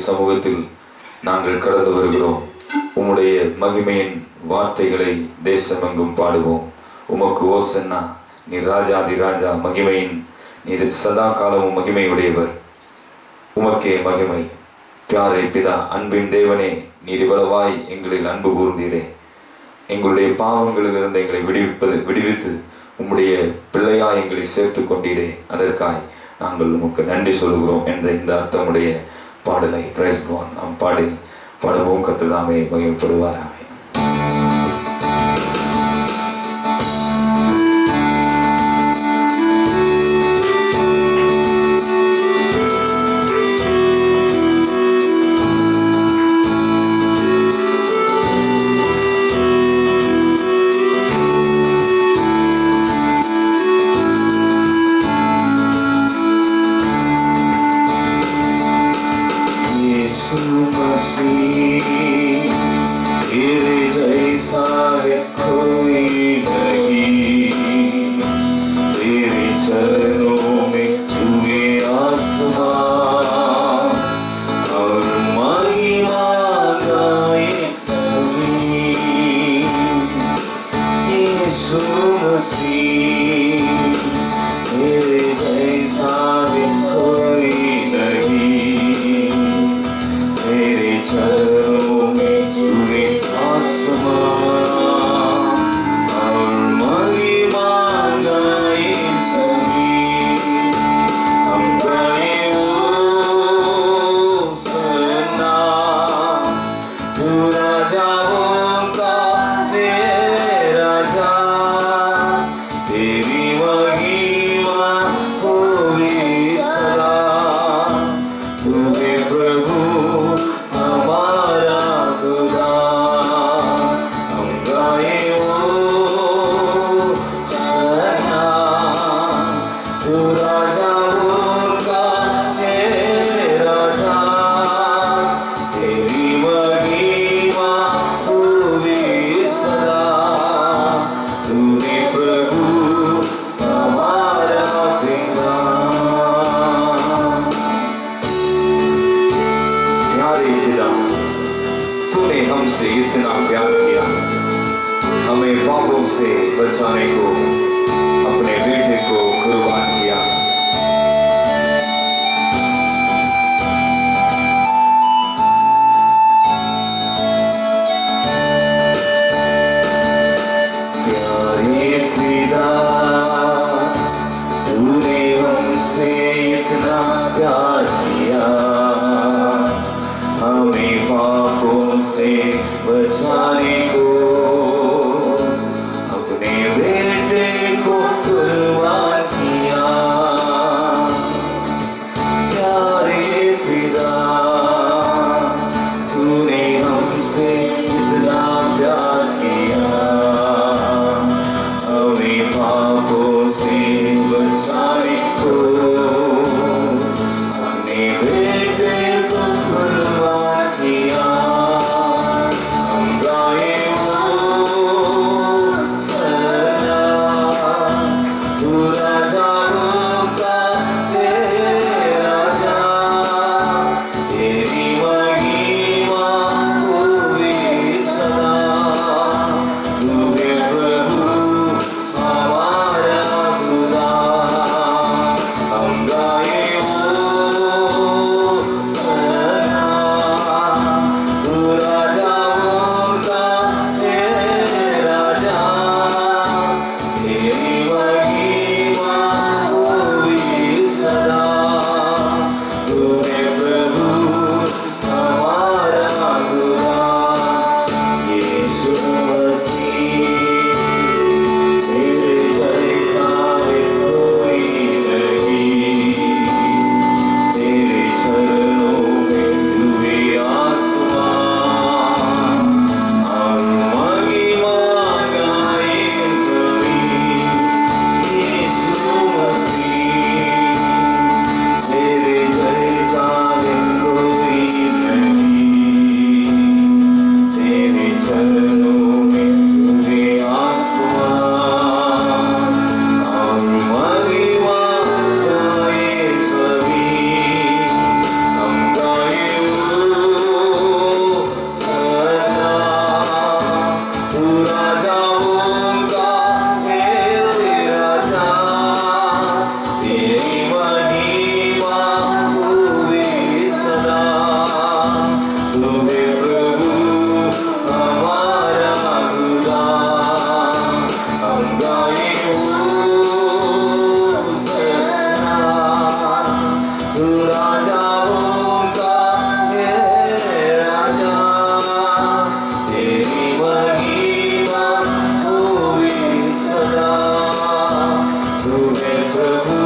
சமூகத்தில் நாங்கள் கடந்து வருகிறோம். உம்முடைய மகிமையின் வார்த்தைகளை தேசமெங்கும் பாடுவோம். உமக்கு ஓசன்னா, நீர் ராஜாதி ராஜா, மகிமையின் நீர் சதா காலமும் மகிமையுடையவர். உமக்கே மகிமை. பியாரை பிதா, அன்பின் தேவனே, நீர் இவ்வளவாய் எங்களில் அன்பு கூர்ந்தீரே. எங்களுடைய பாவங்களிலிருந்து எங்களை விடுவித்து உம்முடைய பிள்ளையாய் எங்களை சேர்த்து கொண்டீரே. அதற்காய் நாங்கள் உமக்கு நன்றி சொல்கிறோம் என்ற இந்த அர்த்தமுடைய பாடலை பிரைஸ் காட் நாம் பாடுவோம். கர்த்தர் மகிமைப்படுவாராக. इतना प्यार किया, हमें पापों से बचाने को अपने बेटे को कुर्बान किया। प्यारे पिता, तूने हमसे इतना प्यार किया, हमें पापों से बचाने को अपने बेटे को कुर्बान किया। பிரபு